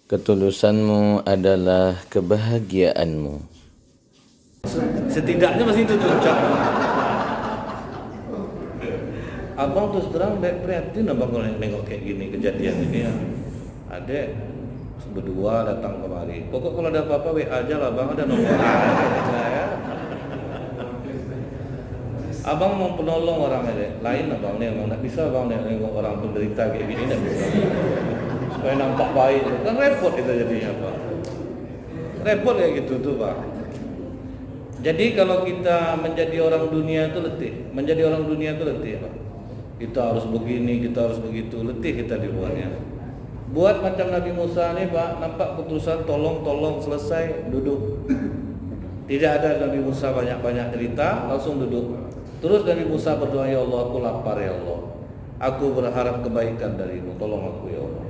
Ketulusanmu adalah kebahagiaanmu. Setidaknya masih itu tuncak. Abang terus terang prihatin abang kalau nengok kayak gini kejadian ini ya. Adek berdua datang kemari. Pokok kalau ada apa-apa WA aja lah bang, ada nomor ya. Abang mau penolong orang lain abang nih, abang tak bisa abang nengok orang penderita kayak gini tak bisa. Supaya nampak baik, kan repot itu jadinya pak. Repot kayak gitu tuh pak. Jadi kalau kita menjadi orang dunia itu letih, menjadi orang dunia itu letih pak. Kita harus begini, kita harus begitu, letih kita dibuatnya. Buat macam Nabi Musa nih pak, nampak keputusan tolong selesai duduk. Tidak ada Nabi Musa banyak-banyak cerita, langsung duduk. Terus Nabi Musa berdoa, ya Allah aku lapar ya Allah, aku berharap kebaikan darimu, tolong aku ya Allah.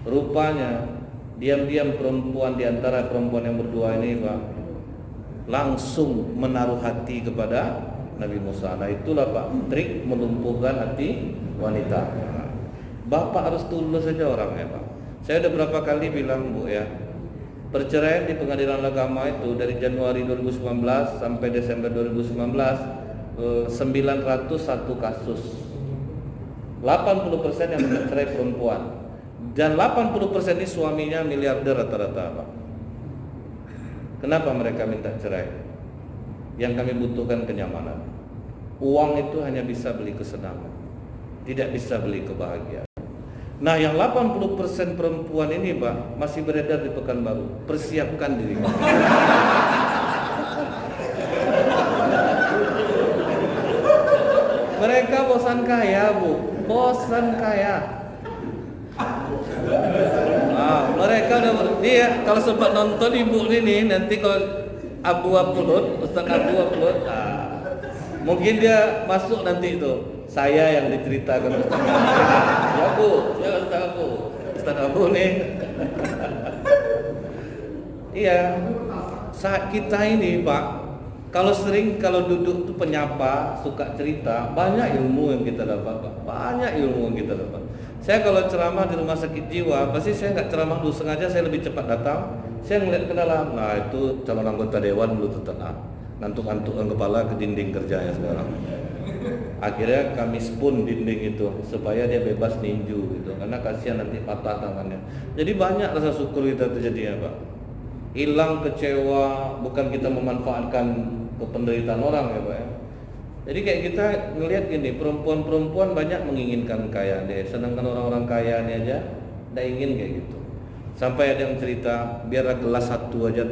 Rupanya diam-diam perempuan di antara perempuan yang berdua ini pak langsung menaruh hati kepada Nabi Musa. Nah itulah pak trik melumpuhkan hati wanita. Bapak harus tulus saja orangnya pak. Saya udah berapa kali bilang bu ya, perceraian di pengadilan agama itu dari Januari 2019 sampai Desember 2019 901 kasus. 80% yang bercerai perempuan. Dan 80% ini suaminya miliarder rata-rata pak. Kenapa mereka minta cerai? Yang kami butuhkan kenyamanan. Uang itu hanya bisa beli kesenangan, tidak bisa beli kebahagiaan. Nah yang 80% perempuan ini pak masih beredar di Pekanbaru. Persiapkan diri. Mereka bosan kaya bu, bosan kaya. Mereka udah dia kalau sempat nonton ibu ini nanti kalau Abu upload, Ustaz Abu upload, mungkin dia masuk nanti itu. Saya yang diceritakan Ustaz. Ya bu, ya Ustaz Abu nih. Iya, saat kita ini pak. Kalau duduk tuh penyapa, suka cerita, banyak ilmu yang kita dapat, Pak. Banyak ilmu yang kita dapat. Saya kalau ceramah di rumah sakit jiwa, pasti saya nggak ceramah dulu, sengaja saya lebih cepat datang. Saya ngeliat ke dalam, nah itu calon anggota dewan dulu tuh ngantuk-ngantukkan kepala ke dinding kerjanya sekarang. Akhirnya kami spoon dinding itu supaya dia bebas ninju gitu, karena kasihan nanti patah tangannya. Jadi banyak rasa syukur kita terjadinya, Pak. Hilang kecewa, bukan kita memanfaatkan penderitaan orang ya Pak ya. Jadi kayak kita ngelihat gini, perempuan-perempuan banyak menginginkan kaya deh, sedangkan orang-orang kaya ini aja tidak ingin kayak gitu. Sampai ada yang cerita, biar gelas satu aja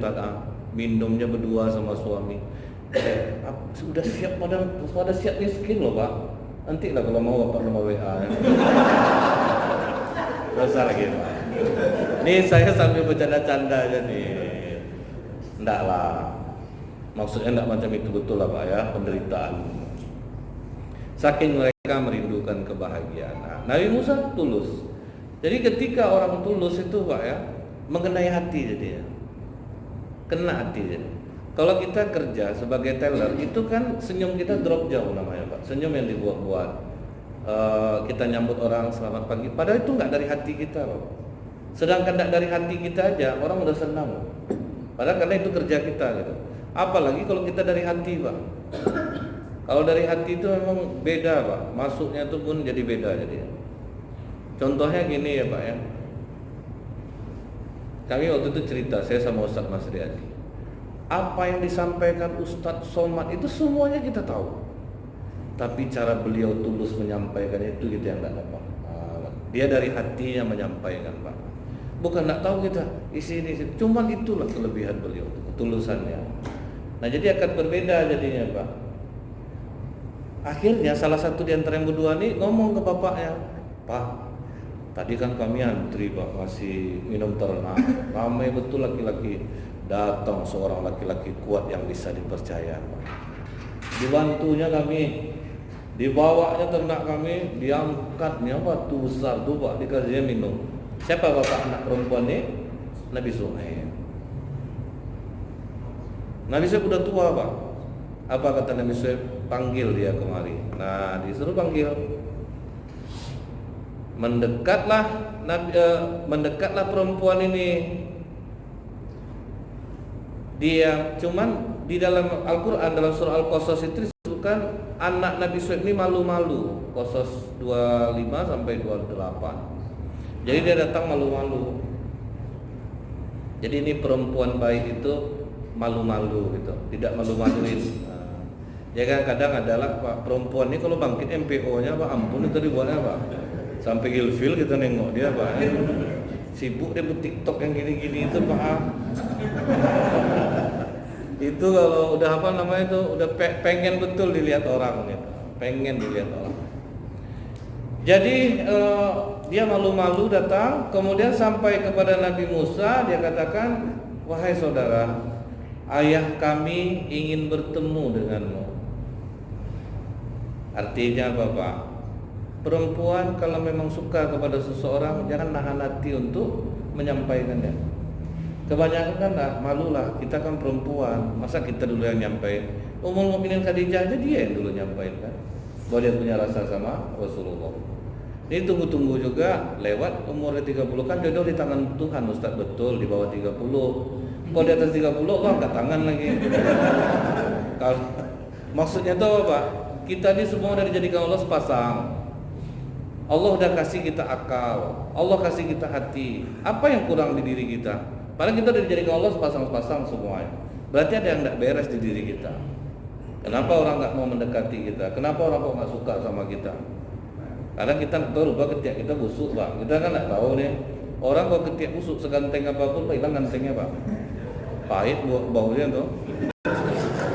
minumnya berdua sama suami. Sudah siap pada siap miskin loh Pak. Nanti lah kalau mau Bapak nomor WA ya. Dosa lagi Pak. Nih saya sambil bercanda-canda aja nih. Enggak lah. Maksudnya enggak macam itu, betul lah Pak ya, penderitaan. Saking mereka merindukan kebahagiaan. Nah, Nabi Musa tulus. Jadi ketika orang tulus itu Pak ya, mengenai hati jadi ya. Kena hati jadi. Kalau kita kerja sebagai teller itu kan senyum kita drop jauh namanya Pak. Senyum yang dibuat-buat. Kita nyambut orang selamat pagi. Padahal itu enggak dari hati kita loh. Sedangkan enggak dari hati kita aja orang udah senang. Padahal karena itu kerja kita gitu. Apalagi kalau kita dari hati Pak. Kalau dari hati itu memang beda Pak. Masuknya itu pun jadi beda jadi. Contohnya gini ya Pak ya. Kami waktu itu cerita, saya sama Ustaz Mas Riyadi. Apa yang disampaikan Ustaz Somad itu semuanya kita tahu. Tapi cara beliau tulus menyampaikan itu kita yang tidak dapat. Dia dari hatinya menyampaikan Pak. Bukan tidak tahu kita isi ini. Cuman itulah kelebihan beliau, ketulusannya. Nah jadi akan berbeda jadinya Pak. Akhirnya salah satu di antara yang berdua ini ngomong ke bapaknya, Pak, tadi kan kami antri Pak ngasih minum ternak, ramai betul laki-laki. Datang seorang laki-laki kuat yang bisa dipercaya Pak. Dibantunya kami, dibawanya ternak kami, diangkatnya batu besar tuh Pak, dikasihnya minum. Siapa bapak anak perempuan ini? Nabi Suhaib. Nabi Suhaib udah tua Pak. Apa kata Nabi Suhaib? Panggil dia kemari. Nah disuruh panggil. Mendekatlah perempuan ini. Dia cuman di dalam Al-Qur'an, dalam surah Al-Qasas itu disebutkan anak Nabi Shu'aib ini malu-malu. Qasas 25 sampai 28. Jadi dia datang malu-malu. Jadi ini perempuan baik itu malu-malu gitu, tidak malu-maluin. Ya kan kadang adalah Pak perempuan ini kalau bangkit MPO-nya Pak, ampun itu dibuatnya Pak. Sampai ilfil kita nengok dia Pak. Sibuk dia buat TikTok yang gini-gini itu Pak. Itu kalau udah apa namanya itu udah pengen betul dilihat orang gitu. Pengen dilihat orang. Jadi dia malu-malu datang, kemudian sampai kepada Nabi Musa, dia katakan, "Wahai saudara, ayah kami ingin bertemu denganmu." Artinya apa Pak? Perempuan kalau memang suka kepada seseorang, jangan nahan hati untuk menyampaikannya. Kebanyakan kan malulah, kita kan perempuan, masa kita dulu yang nyampein. Ummul Mukminin Khadijah aja dia yang dulu nyampein kan, bahwa dia punya rasa sama Rasulullah. Ini tunggu-tunggu juga lewat umur 30 kan jodoh di tangan Tuhan Ustaz, betul di bawah 30. Kalau di atas 30 kok angkat tangan lagi. Kalau maksudnya itu apa Pak? Kita ini semua udah dijadikan Allah sepasang. Allah udah kasih kita akal, Allah kasih kita hati. Apa yang kurang di diri kita? Padahal kita udah dijadikan Allah sepasang-sepasang semuanya. Berarti ada yang tidak beres di diri kita. Kenapa orang nggak mau mendekati kita? Kenapa orang kok nggak suka sama kita? Karena kita nggak tahu lupa ketiak kita busuk Pak. Kita kan nggak tahu nih. Orang kalau ketiak busuk seganteng apapun Pak, hilang gantengnya Pak. Pahit baunya tuh.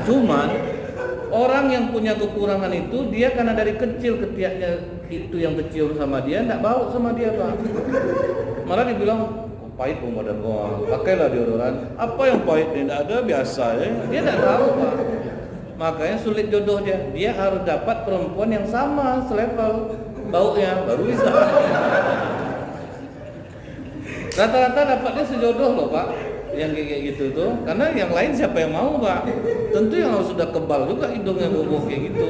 Cuman orang yang punya kekurangan itu dia karena dari kecil ketiaknya itu yang kecil sama dia nggak bau sama dia Pak. Malah dibilang pahit badan gua, pakailah deodoran. Apa yang pahit ini? Tidak ada, biasa ya. Dia tidak tahu Pak. Makanya sulit jodoh dia. Dia harus dapat perempuan yang sama selevel baunya baru bisa. Rata-rata dapatnya sejodoh loh Pak, yang kayak gitu tuh. Karena yang lain siapa yang mau Pak? Tentu yang harus sudah kebal juga hidungnya bobo kayak gitu.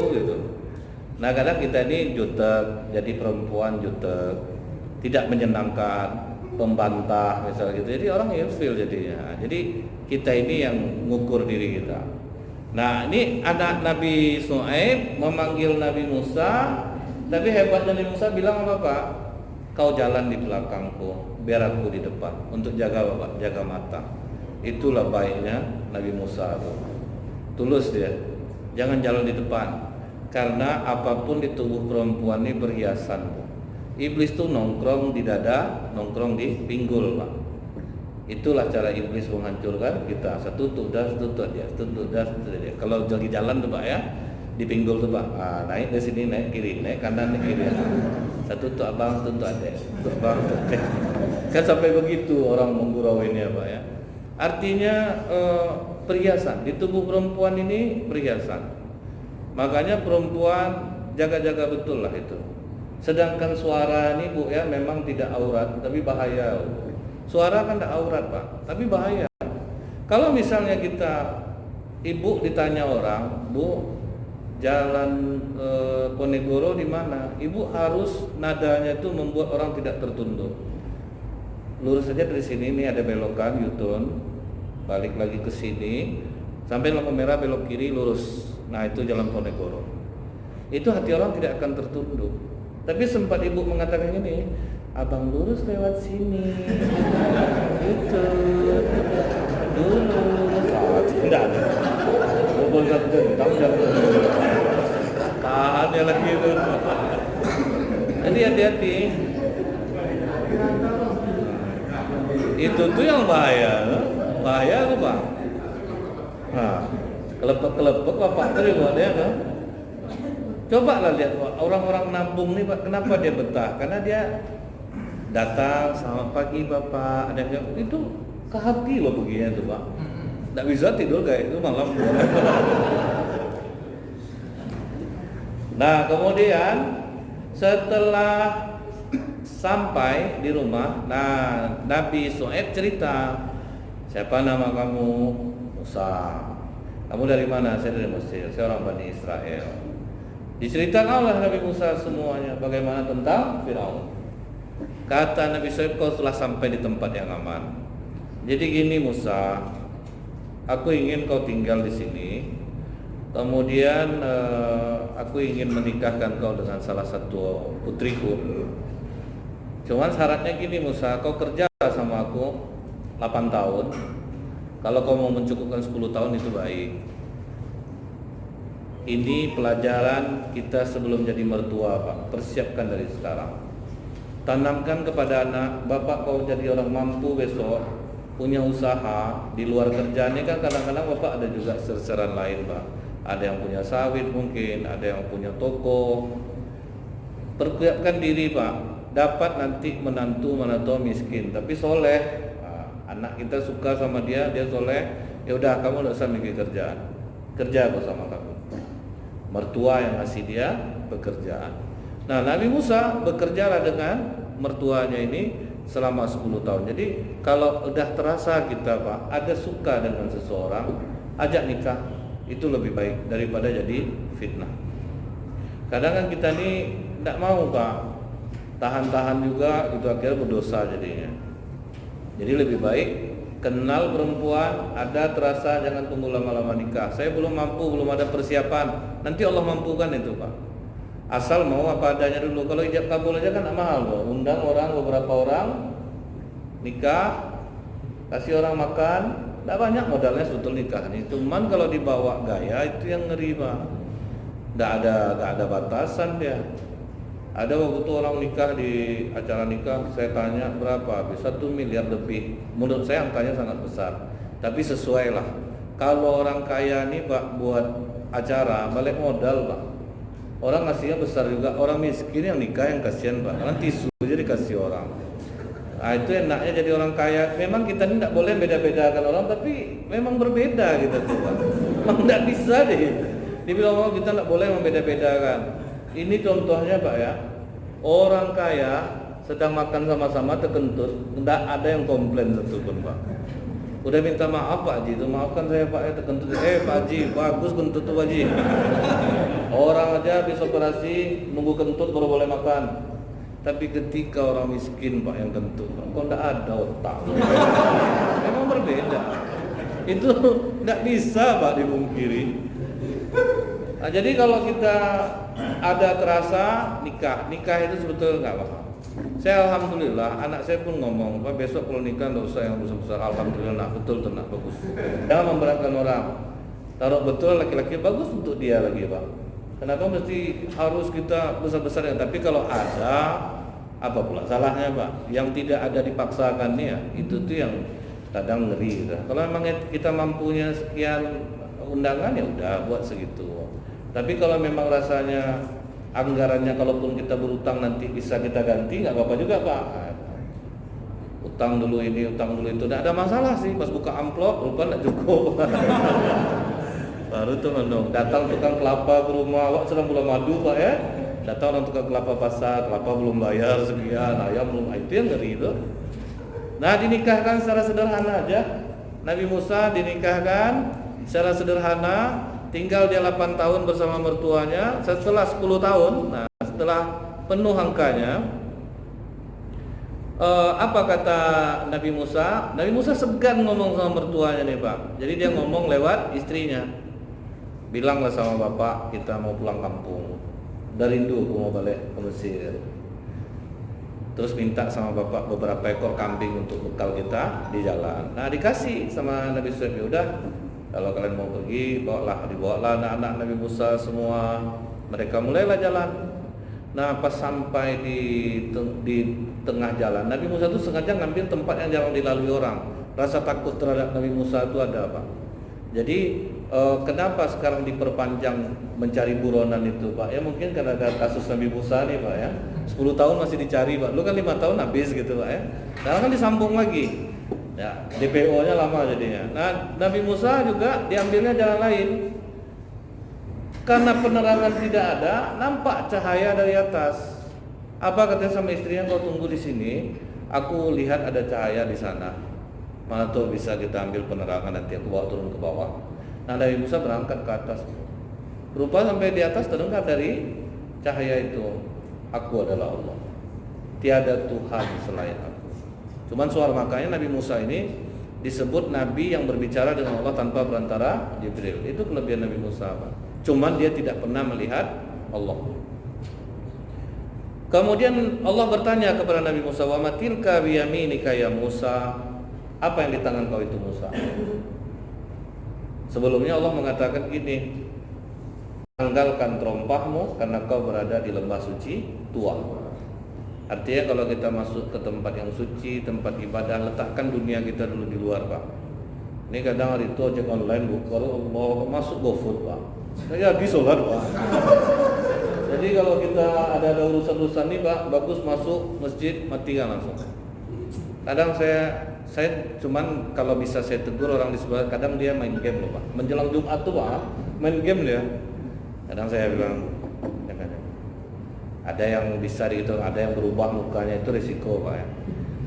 Nah kadang kita ini jutek, jadi perempuan jutek, tidak menyenangkan, pembantah misalnya gitu. Jadi orang ilfil jadinya. Jadi kita ini yang ngukur diri kita. Nah ini anak Nabi Shu'aib memanggil Nabi Musa, tapi hebat Nabi Musa bilang apa Pak? Kau jalan di belakangku, biar aku di depan. Untuk jaga Bapak, jaga mata. Itulah baiknya Nabi Musa itu. Tulus dia, jangan jalan di depan. Karena apapun di tubuh perempuan ini perhiasan. Iblis tuh nongkrong di dada, nongkrong di pinggul Pak. Itulah cara iblis menghancurkan kita. Satu tutup dia, satu dia. Kalau lagi jalan tuh Pak ya, di pinggul tuh Pak. Naik ke sini, naik kiri, naik kanan, naik kiri. Satu tutup abang, satu tutup adek. Tutup bang, kan sampai begitu orang menggurau ini ya Pak ya. Artinya perhiasan di tubuh perempuan ini perhiasan. Makanya perempuan jaga-jaga betul lah itu. Sedangkan suara ini Bu ya memang tidak aurat, tapi bahaya. Suara kan tidak aurat Pak, tapi bahaya. Kalau misalnya kita ibu ditanya orang, Bu, jalan Ponegoro di mana? Ibu harus nadanya itu membuat orang tidak tertunduk. Lurus saja dari sini, ini ada belokan U-turn, balik lagi ke sini, sampai lampu merah belok kiri lurus. Nah itu jalan Ponegoro. Itu hati orang tidak akan tertunduk. Tapi sempat ibu mengatakan ini, abang lurus lewat sini, itu lurus. Tidak ada. Bobol satu tahan ya lagi itu. Jadi hati-hati. Itu tuh yang bahaya, bahaya tuh Pak. Nah, kelepek-kelepek Bapak terima dia kan. Coba lah lihat orang-orang nabung nih Pak, kenapa dia betah? Karena dia datang, selamat pagi Bapak, ada yang itu ke hati loh begini tuh Pak. Nggak bisa tidur kayak itu malam. Nah kemudian setelah sampai di rumah, nah Nabi Shu'aib cerita, siapa nama kamu? Musa. Kamu dari mana? Saya dari Mesir, saya orang Bani Israel. Diceritakan oleh Nabi Musa semuanya bagaimana tentang Firaun. Kata Nabi Shu'aib, kau telah sampai di tempat yang aman. Jadi gini Musa, aku ingin kau tinggal di sini. Kemudian aku ingin menikahkan kau dengan salah satu putriku. Cuman syaratnya gini Musa, kau kerja sama aku 8 tahun. Kalau kau mau mencukupkan 10 tahun itu baik. Ini pelajaran kita sebelum jadi mertua, Pak. Persiapkan dari sekarang. Tanamkan kepada anak, bapak kau jadi orang mampu besok, punya usaha di luar kerjaannya kan kadang-kadang bapak ada juga serseran lain, Pak. Ada yang punya sawit mungkin, ada yang punya toko. Persiapkan diri, Pak. Dapat nanti menantu miskin, tapi soleh. Anak kita suka sama dia soleh. Ya udah, kamu nggak usah mikir kerjaan. Kerja aku sama kamu. Mertua yang ngasih dia pekerjaan. Nah, Nabi Musa bekerjalah dengan mertuanya ini selama 10 tahun. Jadi kalau udah terasa kita, Pak, ada suka dengan seseorang, ajak nikah. Itu lebih baik daripada jadi fitnah. Kadang kan kita ini tidak mau, Pak, tahan-tahan juga, itu akhirnya berdosa jadinya. Jadi lebih baik kenal perempuan, ada terasa, jangan tunggu lama-lama nikah. Saya belum mampu, belum ada persiapan. Nanti Allah mampukan itu, Pak. Asal mau apa adanya dulu. Kalau ijab kabul aja kan mahal, Pak. Undang beberapa orang nikah, kasih orang makan, tidak banyak modalnya sebetulnya nikah ini. Cuman kalau dibawa gaya itu yang ngeri, Pak. Tidak ada batasan dia. Ada waktu itu orang nikah, di acara nikah saya tanya berapa, habis 1 miliar lebih. Menurut saya angkanya sangat besar, tapi sesuai lah. Kalau orang kaya nih, Pak, buat acara balik modal, Pak. Orang ngasihnya besar juga. Orang miskin yang nikah yang kasihan, Pak, karena tisu aja dikasih orang. Nah, itu enaknya jadi orang kaya. Memang kita ini tidak boleh beda-bedakan orang, tapi memang berbeda gitu tuh, Pak. Memang tidak bisa deh dibilang kita tidak boleh membeda-bedakan. Ini contohnya, Pak, ya. Orang kaya sedang makan sama-sama terkentut, tidak ada yang komplain satupun, Pak. Udah minta maaf, Pak Haji, itu maafkan saya, Pak, ya terkentut. Pak Haji, bagus kentut tuh, Pak Haji. Orang aja habis operasi nunggu kentut baru boleh makan. Tapi ketika orang miskin, Pak, yang kentut, kok tidak ada otak. Memang berbeda. Itu tidak bisa, Pak, dimungkiri. Nah, jadi kalau kita ada terasa nikah itu sebetulnya nggak apa-apa. Saya alhamdulillah, anak saya pun ngomong, Pak, besok kalau nikah nggak usah yang besar-besar. Alhamdulillah, betul tenang, bagus. Jangan memberatkan orang. Taruh betul laki-laki bagus untuk dia lagi, Pak. Kenapa mesti harus kita besar-besarnya? Tapi kalau ada, apa pula salahnya, Pak? Yang tidak ada dipaksakan nih ya, itu tuh yang kadang ngeri. Gitu. Kalau memang kita mampunya sekian undangan ya udah buat segitu. Tapi kalau memang rasanya anggarannya kalaupun kita berutang nanti bisa kita ganti, nggak apa-apa juga, Pak. Utang dulu ini, utang dulu itu, nggak ada masalah sih. Pas buka amplop, lupa nggak cukup. Baru tuh datang tukang kelapa ke rumah, Wak sedang bulan madu, Pak, ya. Datang orang tukang kelapa pasar, kelapa belum bayar sekian, ayam belum, itu yang ngeri itu. Nah, dinikahkan secara sederhana aja. Nabi Musa dinikahkan secara sederhana. Tinggal dia 8 tahun bersama mertuanya. Setelah 10 tahun, nah setelah penuh angkanya, apa kata Nabi Musa? Nabi Musa segan ngomong sama mertuanya nih, Pak. Jadi dia ngomong lewat istrinya. Bilanglah sama bapak, kita mau pulang kampung. Udah rindu aku mau balik ke Mesir. Terus minta sama bapak beberapa ekor kambing untuk bekal kita di jalan. Nah, dikasih sama Nabi Shu'aib. Udah, kalau kalian mau pergi, dibawalah anak-anak Nabi Musa semua. Mereka mulailah jalan. Nah, pas sampai di tengah jalan, Nabi Musa itu sengaja ngambil tempat yang jarang dilalui orang. Rasa takut terhadap Nabi Musa itu ada, Pak. Jadi kenapa sekarang diperpanjang mencari buronan itu, Pak? Ya mungkin karena ada kasus Nabi Musa nih, Pak, ya. 10 tahun masih dicari, Pak. Lu kan 5 tahun habis gitu, Pak, ya. Sekarang kan disambung lagi. Ya, DPO-nya lama jadinya. Nah, Nabi Musa juga diambilnya jalan lain. Karena penerangan tidak ada, nampak cahaya dari atas. Apa katanya sama istrinya, kau tunggu di sini, aku lihat ada cahaya di sana. Mana tuh bisa kita ambil penerangan, nanti aku bawa turun ke bawah. Nah, Nabi Musa berangkat ke atas. Berupa sampai di atas terdengar dari cahaya itu, aku adalah Allah. tiada Tuhan selain aku. Cuman soal makanya Nabi Musa ini disebut Nabi yang berbicara dengan Allah tanpa perantara Jibril. Itu kelebihan Nabi Musa, Pak. Cuman dia tidak pernah melihat Allah. Kemudian Allah bertanya kepada Nabi Musa, "Wa matilka biyaminika ya Musa?" Apa yang di tangan kau itu Musa? Sebelumnya Allah mengatakan gini, "Tanggalkan terompahmu karena kau berada di lembah suci Tua." Artinya kalau kita masuk ke tempat yang suci, tempat ibadah, letakkan dunia kita dulu di luar, Pak. Ini kadang hari itu ojek online, kalau Allah masuk GoFood, Pak. Saya habis sholat, Pak. Jadi kalau kita ada urusan-urusan nih, Pak, bagus masuk masjid, matikan langsung. Kadang saya cuman kalau bisa saya tegur orang di sebelah, kadang dia main game loh, Pak. Menjelang Jumat tuh, Pak, main game dia. Kadang saya bilang, ada yang bisa gitu, ada yang berubah mukanya, itu risiko, Pak ya.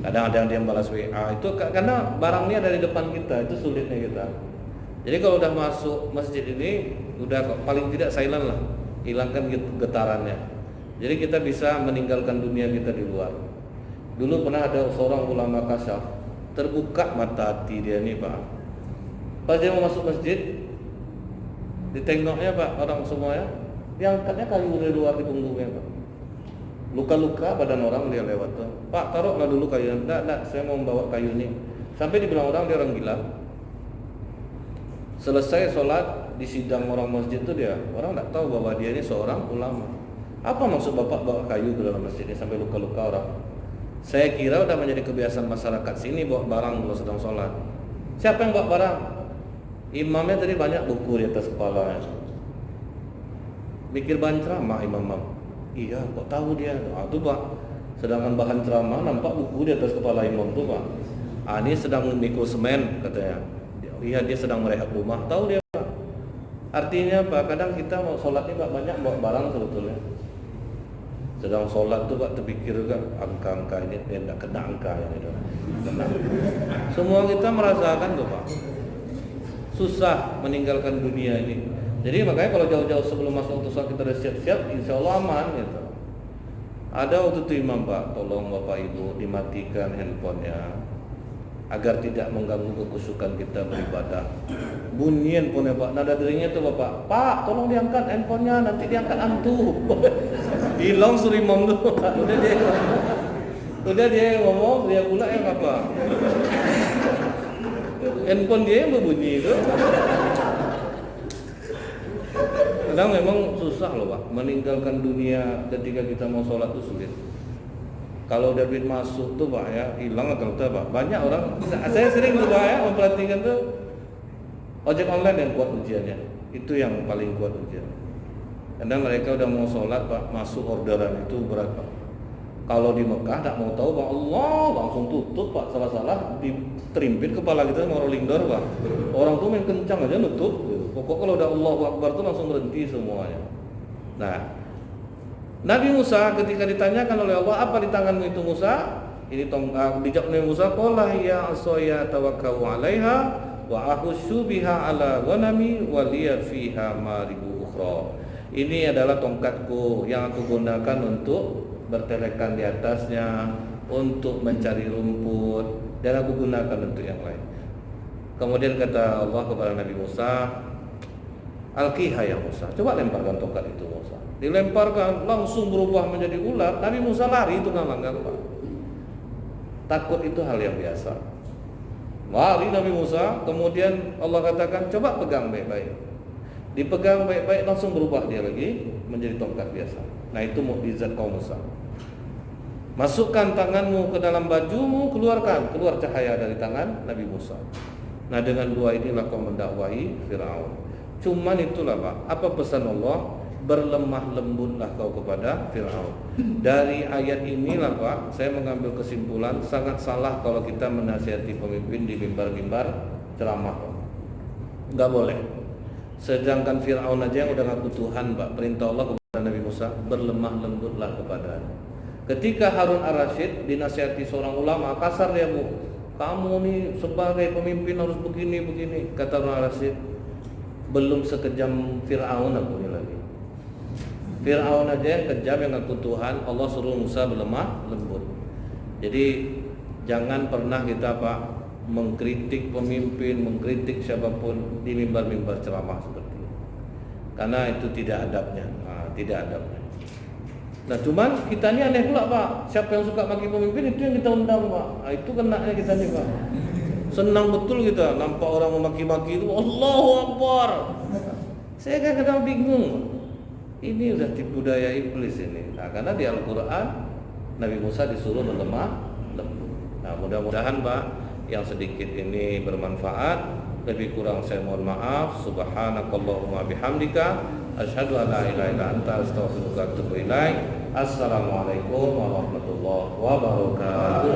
Kadang ada yang dia balas WA, itu karena barangnya dari depan kita, itu sulitnya kita. Jadi kalau udah masuk masjid ini, udah paling tidak silent lah, hilangkan getarannya. Jadi kita bisa meninggalkan dunia kita di luar. Dulu pernah ada seorang ulama kasyaf, terbuka mata hati dia nih, Pak. Pas dia mau masuk masjid, ditengoknya, Pak, orang semuanya, diangkatnya kayu dari luar di punggungnya, Pak. Luka-luka badan orang dia lewat tuh. "Pak, taruhlah dulu kayu." Enggak, saya mau membawa kayu ini. Sampai dibilang orang dia orang gila. Selesai sholat di sidang orang masjid itu dia, orang enggak tahu bahwa dia ini seorang ulama. Apa maksud Bapak bawa kayu ke dalam masjid ini sampai luka-luka orang? Saya kira udah menjadi kebiasaan masyarakat sini bawa barang kalau sedang sholat. Siapa yang bawa barang? Imamnya tadi banyak buku di atas kepala. Mikir bahan ceramah imam. Iya, kok tahu dia? Tuh, Pak. Sedangkan bahan ceramah nampak buku di atas kepala imam tuh, Pak. Ini sedang mikul semen katanya. Iya, dia sedang merehab rumah. Tahu dia, Pak. Artinya Pak, kadang kita mau sholat ini Pak banyak bawa barang sebetulnya. Sedang sholat tuh Pak terpikir juga angka-angka ini tidak kena angka yang itu. Kena. Semua kita merasakan tuh Pak. Susah meninggalkan dunia ini. Jadi makanya kalau jauh-jauh sebelum masuk waktu sholat kita udah siap-siap, insya Allah aman gitu. Ada waktu itu imam Pak, tolong Bapak Ibu dimatikan handphonenya agar tidak mengganggu kekusukan kita beribadah. Bunyi handphonenya Pak, nada deringnya tuh Bapak, "Pak, tolong diangkat handphonenya, nanti diangkat hantu." Hilang suruh imam tuh. Udah dia ngomong, dia pula yang apa? Handphone dia yang berbunyi itu. Kadang memang susah loh Pak, meninggalkan dunia ketika kita mau sholat itu sulit. Kalau udah duit masuk tuh Pak ya, hilang atau enggak Pak. Banyak orang, saya sering tuh Pak ya, memperhatikan tuh ojek online yang kuat ujiannya. Itu yang paling kuat ujian. Kadang mereka udah mau sholat Pak, masuk orderan itu berat Pak. Kalau di Mekah tak mau tahu Pak, Allah langsung tutup Pak, salah-salah diterimpit kepala kita sama rolling door Pak. Orang tuh main kencang aja nutup. Pokok kalau udah Allahu Akbar tuh langsung berhenti semuanya. Nah, Nabi Musa ketika ditanyakan oleh Allah, "Apa di tanganmu itu Musa?" Ini dijawab Nabi Musa, "Qala ya asaya tawakkau 'alaiha wa ahussu biha 'ala ghanami wa liya fiha maribu ukhra." Ini adalah tongkatku yang aku gunakan untuk bertelekan di atasnya, untuk mencari rumput, dan aku gunakan untuk yang lain. Kemudian kata Allah kepada Nabi Musa, "Alqiha ya Musa." Coba lemparkan tongkat itu Musa. Dilemparkan langsung berubah menjadi ular. Nabi Musa lari itu nggak Pak. Takut itu hal yang biasa. Lari Nabi Musa, kemudian Allah katakan, "Coba pegang baik-baik." Dipegang baik-baik langsung berubah dia lagi menjadi tongkat biasa. Nah itu mukjizat kaum Musa. Masukkan tanganmu ke dalam bajumu, keluar cahaya dari tangan Nabi Musa. Nah dengan dua inilah kau mendakwahi Fir'aun. Cuman itulah Pak, apa pesan Allah? Berlemah lembutlah kau kepada Fir'aun. Dari ayat inilah Pak, saya mengambil kesimpulan sangat salah kalau kita menasihati pemimpin di mimbar-mimbar ceramah. Enggak boleh. Sedangkan Fir'aun aja yang udah ngaku Tuhan Pak, perintah Allah kepada Nabi Musa, berlemah lembutlah kepadanya. Ketika Harun Ar-Rasyid dinasihati seorang ulama, kasar dia Bu, "Kamu nih sebagai pemimpin harus begini." Kata Harun Ar-Rasyid, "Belum sekejam Fir'aun aku ini lagi." Fir'aun aja yang kejam yang ngaku Tuhan, Allah suruh Musa berlemah lembut. Jadi jangan pernah kita Pak mengkritik pemimpin, mengkritik siapapun di mimbar-mimbar ceramah seperti itu. Karena itu tidak adabnya, tidak adabnya. Nah cuman kita ini aneh pula Pak, siapa yang suka maki pemimpin itu yang kita undang Pak. Itu kenanya kita nih Pak. Senang betul kita nampak orang memaki-maki itu, Allahu Akbar. Saya kadang-kadang bingung. Ini udah tipu daya iblis ini. Nah, karena di Al-Quran Nabi Musa disuruh berlemah lembut. Nah mudah-mudahan Pak yang sedikit ini bermanfaat. Lebih kurang saya mohon maaf. Subhanakallahumma bihamdika asyhadu an la ilaha illa anta astaghfiruka wa atubu ilaik. Assalamualaikum warahmatullahi wabarakatuh.